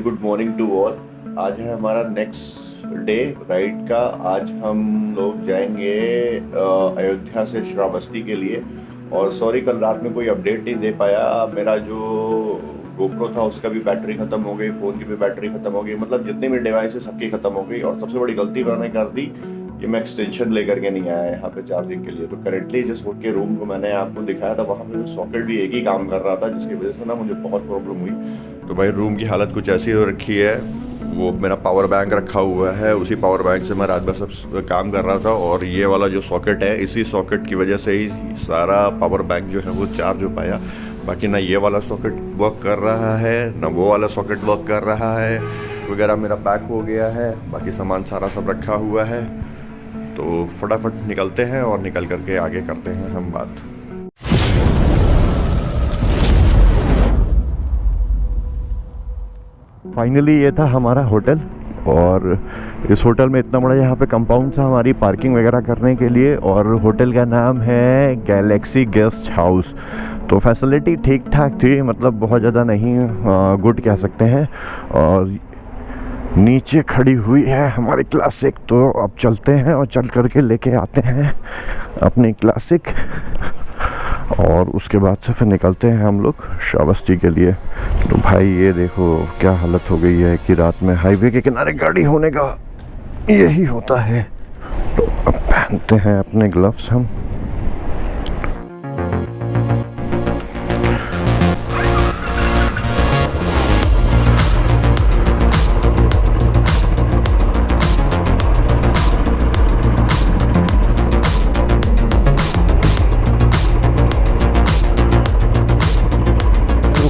Very good morning to all. आज है हमारा नेक्स्ट डे राइड का। आज हम लोग जाएंगे अयोध्या से श्रावस्ती के लिए। और सॉरी कल रात में कोई अपडेट नहीं दे पाया। मेरा जो गोप्रो था उसका भी बैटरी ख़त्म हो गई, फ़ोन की भी बैटरी ख़त्म हो गई, मतलब जितने भी डिवाइस है सबकी ख़त्म हो गई। और सबसे बड़ी गलती मैंने कर दी कि मैं एक्सटेंशन लेकर के नहीं आया यहाँ पे चार्जिंग के लिए। तो करेंटली जिस के रूम को मैंने आपको दिखाया था वहाँ पे सॉकेट भी एक ही काम कर रहा था, जिसकी वजह से ना मुझे बहुत प्रॉब्लम हुई। तो भाई रूम की हालत कुछ ऐसी हो रखी है। वो मेरा पावर बैंक रखा हुआ है, उसी पावर बैंक से मैं रात भर सब काम कर रहा था। और ये वाला जो सॉकेट है, इसी सॉकेट की वजह से ही सारा पावर बैंक जो है वो चार्ज हो पाया। बाकी ना ये वाला सॉकेट वर्क कर रहा है, ना वो वाला सॉकेट वर्क कर रहा है वगैरह। मेरा पैक हो गया है, बाकी सामान सारा सब रखा हुआ है। तो फटाफट निकलते हैं और निकल करके आगे करते हैं हम बात। फाइनली ये था हमारा होटल। और इस होटल में इतना बड़ा यहाँ पे कंपाउंड था हमारी पार्किंग वगैरह करने के लिए। और होटल का नाम है गैलेक्सी गेस्ट हाउस। तो फैसिलिटी ठीक ठाक थी, मतलब बहुत ज़्यादा नहीं, गुड कह सकते हैं। और नीचे खड़ी हुई है हमारी क्लासिक। तो अब चलते हैं और चल करके लेके आते हैं अपनी क्लासिक। और उसके बाद से फिर निकलते हैं हम लोग श्रावस्ती के लिए। तो भाई ये देखो क्या हालत हो गई है कि रात में हाईवे के किनारे गाड़ी होने का यही होता है। तो अब पहनते हैं अपने ग्लव्स हम।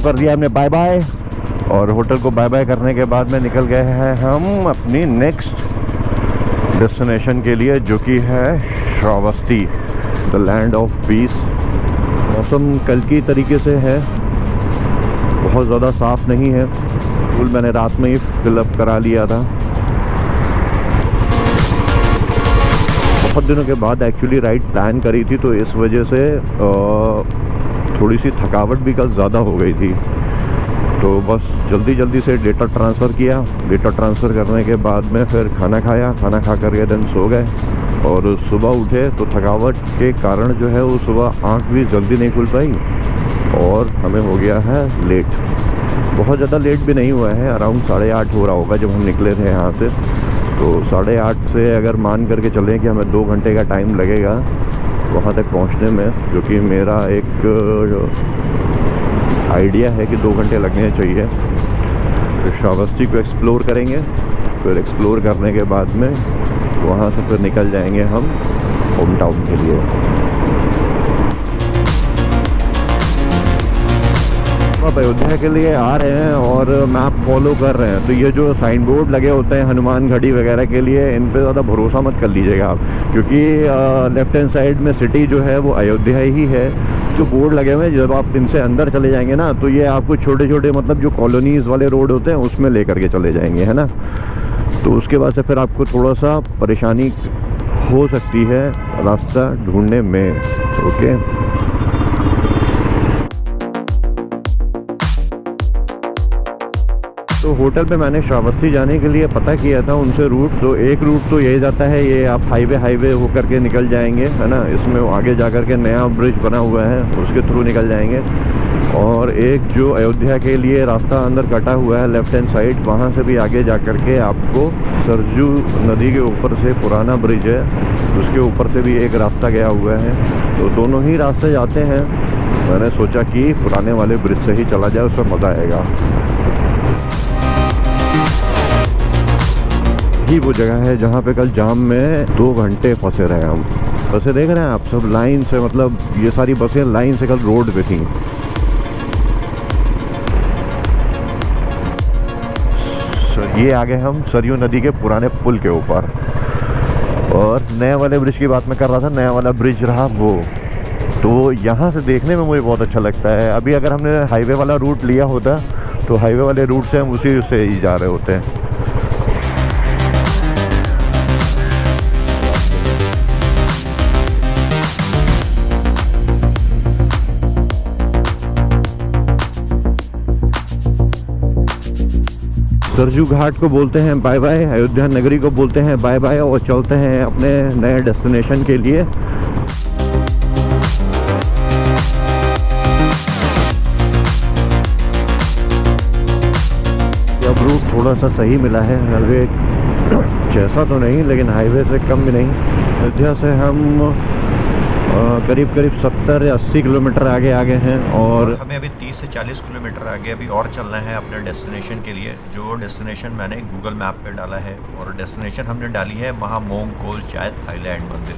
कर दिया हमने बाय बाय। और होटल को बाय बाय करने के बाद में निकल गए हैं हम अपनी नेक्स्ट डेस्टिनेशन के लिए, जो कि है Shravasti, the land of peace. मौसम कल की तरीके से है, बहुत ज़्यादा साफ नहीं है। फुल मैंने रात में ही फिलअप करा लिया था। बहुत दिनों के बाद एक्चुअली राइड प्लान करी थी, तो इस वजह से थोड़ी सी थकावट भी कल ज़्यादा हो गई थी। तो बस जल्दी जल्दी से डेटा ट्रांसफ़र किया। डेटा ट्रांसफ़र करने के बाद में फिर खाना खाया, खाना खा करके देन सो गए। और सुबह उठे तो थकावट के कारण जो है वो सुबह आँख भी जल्दी नहीं खुल पाई और हमें हो गया है लेट। बहुत ज़्यादा लेट भी नहीं हुआ है, अराउंड 8:30 हो रहा होगा जब हम निकले थे यहाँ से। तो 8:30 से अगर मान करके चलें कि हमें 2 घंटे का टाइम लगेगा वहाँ तक पहुँचने में, जो कि मेरा एक आइडिया है कि 2 घंटे लगने चाहिए। तो श्रावस्ती को एक्सप्लोर करेंगे, फिर एक्सप्लोर करने के बाद में वहाँ से फिर निकल जाएंगे हम होम टाउन के लिए। आप अयोध्या के लिए आ रहे हैं और मैप फॉलो कर रहे हैं, तो ये जो साइन बोर्ड लगे होते हैं हनुमान घड़ी वगैरह के लिए, इन पे ज़्यादा भरोसा मत कर लीजिएगा आप, क्योंकि लेफ्ट हैंड साइड में सिटी जो है वो अयोध्या ही है। जो बोर्ड लगे हुए हैं जब आप इनसे अंदर चले जाएंगे ना, तो ये आपको छोटे छोटे मतलब जो कॉलोनीज़ वाले रोड होते हैं उसमें ले करके चले जाएंगे, है ना। तो उसके बाद से फिर आपको थोड़ा सा परेशानी हो सकती है रास्ता ढूंढने में। ओके, तो होटल पे मैंने श्रावस्ती जाने के लिए पता किया था उनसे रूट। तो एक रूट तो यही जाता है, ये आप हाईवे होकर के निकल जाएंगे, है ना। इसमें आगे जा कर के नया ब्रिज बना हुआ है, उसके थ्रू निकल जाएंगे। और एक जो अयोध्या के लिए रास्ता अंदर कटा हुआ है लेफ्ट हैंड साइड, वहाँ से भी आगे जा कर के आपको सरजू नदी के ऊपर से पुराना ब्रिज है, उसके ऊपर से भी एक रास्ता गया हुआ है। तो दोनों ही रास्ते जाते हैं। मैंने सोचा कि पुराने वाले ब्रिज से ही चला जाए, उसमें मज़ा आएगा। यही वो जगह है जहाँ पे कल जाम में 2 घंटे फंसे रहे हम। बसें देख रहे हैं आप, सब लाइन से, मतलब ये सारी बसें लाइन से कल रोड पे थी। ये आ गए हम सरयू नदी के पुराने पुल के ऊपर। और नए वाले ब्रिज की बात मैं कर रहा था, नया वाला ब्रिज रहा वो। तो यहाँ से देखने में मुझे बहुत अच्छा लगता है। अभी अगर हमने हाईवे वाला रूट लिया होता तो हाईवे वाले रूट से हम उसी से ही जा रहे होते हैं। सरजू घाट को बोलते हैं बाय बाय, अयोध्या नगरी को बोलते हैं बाय बाय और चलते हैं अपने नए डेस्टिनेशन के लिए। अब रूट थोड़ा सा सही मिला है, हाईवे जैसा तो नहीं लेकिन हाईवे से कम भी नहीं। अयोध्या से हम करीब 70 या 80 किलोमीटर आगे हैं और हमें अभी 30 से 40 किलोमीटर आगे अभी और चलना है अपने डेस्टिनेशन के लिए, जो डेस्टिनेशन मैंने गूगल मैप पे डाला है। और डेस्टिनेशन हमने डाली है महामोंगकोल चाय थाईलैंड मंदिर,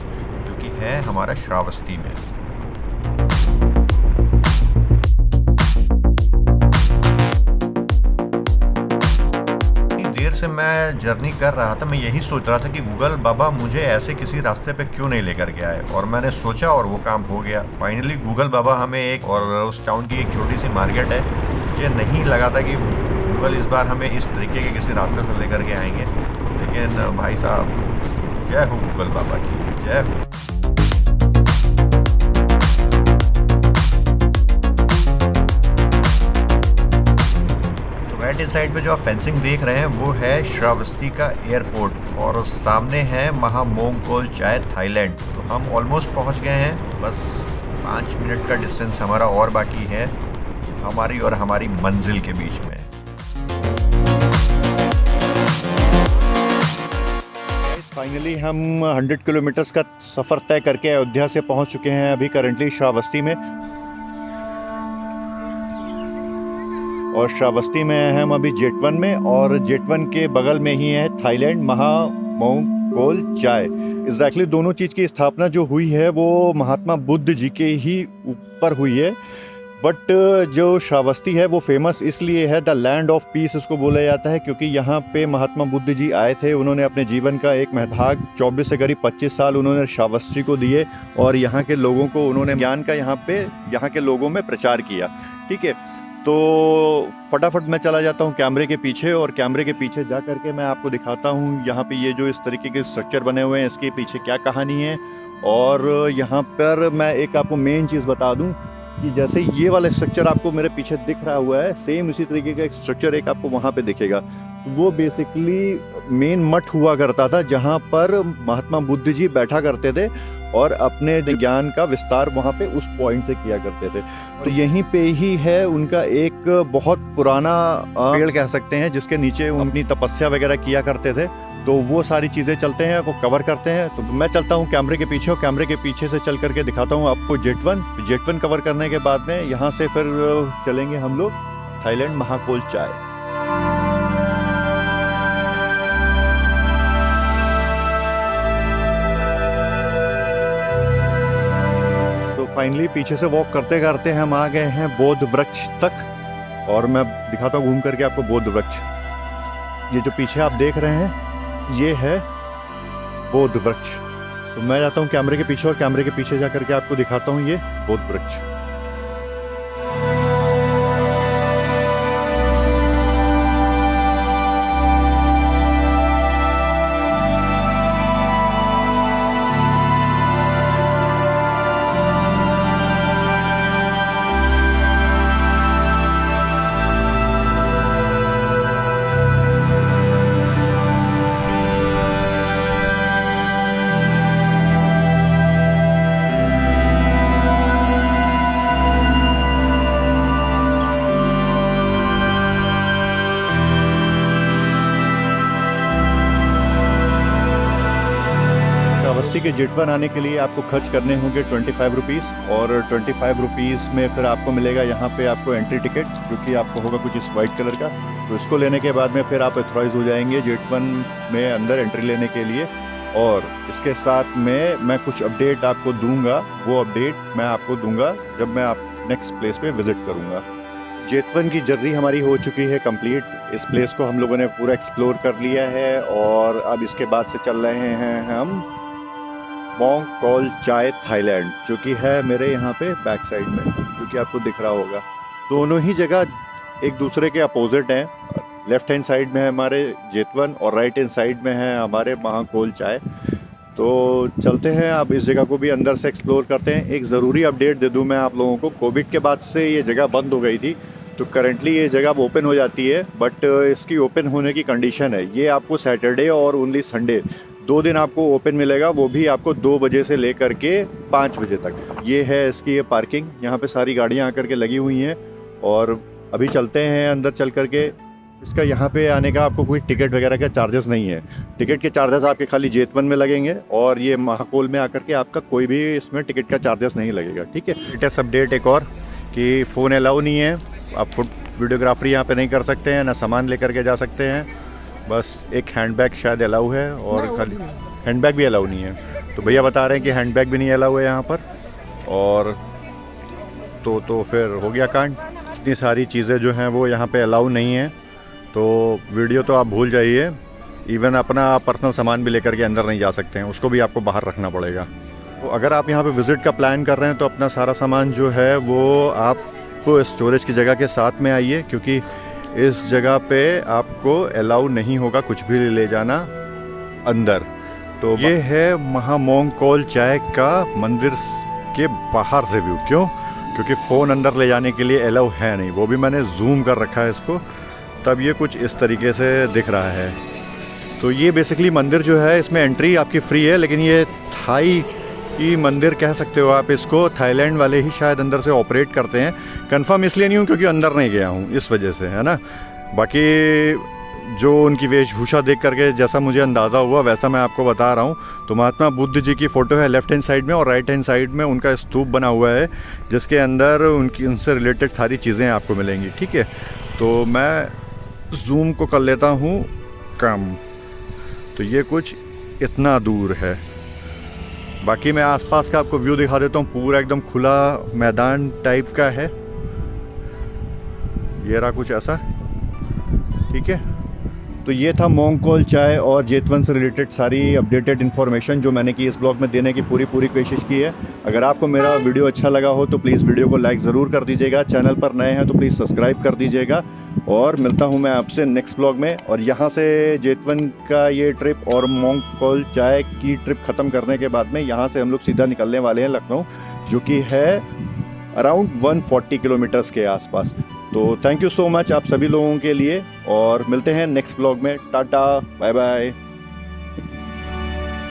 जो कि है हमारा श्रावस्ती में। से मैं जर्नी कर रहा था, मैं यही सोच रहा था कि गूगल बाबा मुझे ऐसे किसी रास्ते पे क्यों नहीं लेकर गया है, और मैंने सोचा और वो काम हो गया। फाइनली गूगल बाबा हमें एक, और उस टाउन की एक छोटी सी मार्केट है, मुझे नहीं लगा था कि गूगल इस बार हमें इस तरीके के किसी रास्ते से लेकर के आएंगे, लेकिन भाई साहब जय हो गूगल बाबा की, जय हो। राइट साइड पे जो आप फेंसिंग देख रहे हैं वो है श्रावस्ती का एयरपोर्ट, और सामने है महामोंगकोल चाय थाईलैंड। तो हम ऑलमोस्ट पहुंच गए हैं, बस 5 मिनट का डिस्टेंस हमारा और बाकी है हमारी और हमारी मंजिल के बीच में। फाइनली हम 100 किलोमीटर्स का सफ़र तय करके अयोध्या से पहुंच चुके हैं अभी करंटली श्रावस्ती में। और श्रावस्ती में हैं हम अभी जेटवन में, और जेटवन के बगल में ही है थाईलैंड महामोंगकोल चाय। एग्जैक्टली दोनों चीज़ की स्थापना जो हुई है वो महात्मा बुद्ध जी के ही ऊपर हुई है। बट जो श्रावस्ती है वो फेमस इसलिए है, द लैंड ऑफ पीस इसको बोला जाता है, क्योंकि यहाँ पे महात्मा बुद्ध जी आए थे। उन्होंने अपने जीवन का एक भाग 24 से करीब 25 साल उन्होंने श्रावस्ती को दिए, और यहाँ के लोगों को उन्होंने ज्ञान का यहाँ के लोगों में प्रचार किया। ठीक है, तो फटाफट मैं चला जाता हूँ कैमरे के पीछे, और कैमरे के पीछे जा करके मैं आपको दिखाता हूँ यहाँ पे ये जो इस तरीके के स्ट्रक्चर बने हुए हैं इसके पीछे क्या कहानी है। और यहाँ पर मैं एक आपको मेन चीज़ बता दूँ कि जैसे ये वाला स्ट्रक्चर आपको मेरे पीछे दिख रहा हुआ है, सेम इसी तरीके का एक स्ट्रक्चर एक आपको वहाँ पे दिखेगा। वो बेसिकली मेन मठ हुआ करता था जहाँ पर महात्मा बुद्ध जी बैठा करते थे और अपने ज्ञान का विस्तार वहाँ पे उस पॉइंट से किया करते थे। तो यहीं पे ही है उनका एक बहुत पुराना पेड़ कह सकते हैं, जिसके नीचे अपनी तपस्या वगैरह किया करते थे। तो वो सारी चीज़ें चलते हैं, वो कवर करते हैं। तो मैं चलता हूँ कैमरे के पीछे, और कैमरे के पीछे से चल करके दिखाता हूँ आपको जेटवन कवर करने के बाद में यहाँ से फिर चलेंगे हम लोग थाईलैंड महाकोल चाय। फाइनली पीछे से वॉक करते करते हम आ गए हैं बोध वृक्ष तक, और मैं दिखाता हूँ घूम करके आपको बोध वृक्ष। ये जो पीछे आप देख रहे हैं ये है बोध वृक्ष। तो मैं जाता हूँ कैमरे के पीछे, और कैमरे के पीछे जा करके आपको दिखाता हूँ ये बोध वृक्ष। के जेटवन आने के लिए आपको खर्च करने होंगे 25 रुपीज़, और 25 रुपीज़ में फिर आपको मिलेगा यहाँ पे आपको एंट्री टिकट, जो कि आपको होगा कुछ इस वाइट कलर का। तो इसको लेने के बाद में फिर आप ऑथराइज हो जाएंगे जेटवन में अंदर एंट्री लेने के लिए। और इसके साथ में मैं कुछ अपडेट आपको दूंगा, वो अपडेट मैं आपको दूंगा जब मैं आप नेक्स्ट प्लेस पे विजिट करूँगा। जेतवन की जर्नी हमारी हो चुकी है कंप्लीट। इस प्लेस को हम लोगों ने पूरा एक्सप्लोर कर लिया है, और अब इसके बाद से चल रहे हैं हम मोंगकोल चाय थाईलैंड, जो कि है मेरे यहाँ पे बैक साइड में, जो कि आपको दिख रहा होगा। दोनों ही जगह एक दूसरे के अपोजिट हैं। लेफ्ट हैंड साइड में है हमारे जेतवन, और राइट हैंड साइड में है हमारे महाकोल चाय। तो चलते हैं, अब इस जगह को भी अंदर से एक्सप्लोर करते हैं। एक ज़रूरी अपडेट दे दूं मैं आप लोगों को, कोविड के बाद से ये जगह बंद हो गई थी, तो करंटली ये जगह ओपन हो जाती है, बट इसकी ओपन होने की कंडीशन है, ये आपको सैटरडे और ओनली संडे 2 दिन आपको ओपन मिलेगा, वो भी आपको 2 बजे से लेकर के 5 बजे तक। ये है इसकी ये पार्किंग, यहाँ पे सारी गाड़ियाँ आकर के लगी हुई हैं। और अभी चलते हैं अंदर चल कर के। इसका यहाँ पे आने का आपको कोई टिकट वगैरह का चार्जेस नहीं है। टिकट के चार्जेस आपके खाली जेतवन में लगेंगे, और ये महाकोल में आकर के आपका कोई भी इसमें टिकट का चार्जेस नहीं लगेगा, ठीक है। लेटेस्ट अपडेट एक और कि फ़ोन अलाउ नहीं है, आप वीडियोग्राफरी यहाँ पे नहीं कर सकते हैं, ना सामान लेकर के जा सकते हैं। बस एक हैंडबैग शायद अलाउ है, और खाली हैंडबैग भी अलाउ नहीं है। तो भैया बता रहे हैं कि हैंडबैग भी नहीं अलाउ है यहाँ पर। और तो फिर हो गया कांड। इतनी सारी चीज़ें जो हैं वो यहाँ पे अलाउ नहीं है, तो वीडियो तो आप भूल जाइए। इवन अपना पर्सनल सामान भी लेकर के अंदर नहीं जा सकते हैं, उसको भी आपको बाहर रखना पड़ेगा। तो अगर आप यहाँ पे विज़िट का प्लान कर रहे हैं तो अपना सारा सामान जो है वो आप स्टोरेज की जगह के साथ में आइए, क्योंकि इस जगह पे आपको अलाउ नहीं होगा कुछ भी ले जाना अंदर। तो ये है महामोंगकोल चाय का मंदिर के बाहर से व्यू। क्यों? क्योंकि फ़ोन अंदर ले जाने के लिए अलाउ है नहीं, वो भी मैंने जूम कर रखा है इसको, तब ये कुछ इस तरीके से दिख रहा है। तो ये बेसिकली मंदिर जो है, इसमें एंट्री आपकी फ्री है, लेकिन ये थाई की मंदिर कह सकते हो आप इसको। थाईलैंड वाले ही शायद अंदर से ऑपरेट करते हैं। कंफर्म इसलिए नहीं हूँ क्योंकि अंदर नहीं गया हूँ, इस वजह से, है ना। बाकी जो उनकी वेशभूषा देख करके जैसा मुझे अंदाज़ा हुआ वैसा मैं आपको बता रहा हूँ। तो महात्मा बुद्ध जी की फ़ोटो है लेफ़्ट हैंड साइड में, और राइट हैंड साइड में उनका स्तूप बना हुआ है, जिसके अंदर उनसे रिलेटेड सारी चीज़ें आपको मिलेंगी, ठीक है। तो मैं जूम को कर लेता हूँ कम, तो ये कुछ इतना दूर है। बाकी मैं आसपास का आपको व्यू दिखा देता हूँ। पूरा एकदम खुला मैदान टाइप का है, ये रहा कुछ ऐसा, ठीक है। तो ये था मोंगकोल चाय और जेतवन से रिलेटेड सारी अपडेटेड इन्फॉर्मेशन जो मैंने की इस ब्लॉग में देने की पूरी कोशिश की है। अगर आपको मेरा वीडियो अच्छा लगा हो तो प्लीज़ वीडियो को लाइक ज़रूर कर दीजिएगा। चैनल पर नए हैं तो प्लीज़ सब्सक्राइब कर दीजिएगा, और मिलता हूं मैं आपसे नेक्स्ट ब्लॉग में। और यहाँ से जेतवन का ये ट्रिप और मोंगकोल चाय की ट्रिप ख़त्म करने के बाद में यहाँ से हम लोग सीधा निकलने वाले हैं लखनऊ, जो कि है अराउंड 140 किलोमीटर्स के आसपास। तो थैंक यू सो मच आप सभी लोगों के लिए, और मिलते हैं नेक्स्ट ब्लॉग में। Tata, bye bye.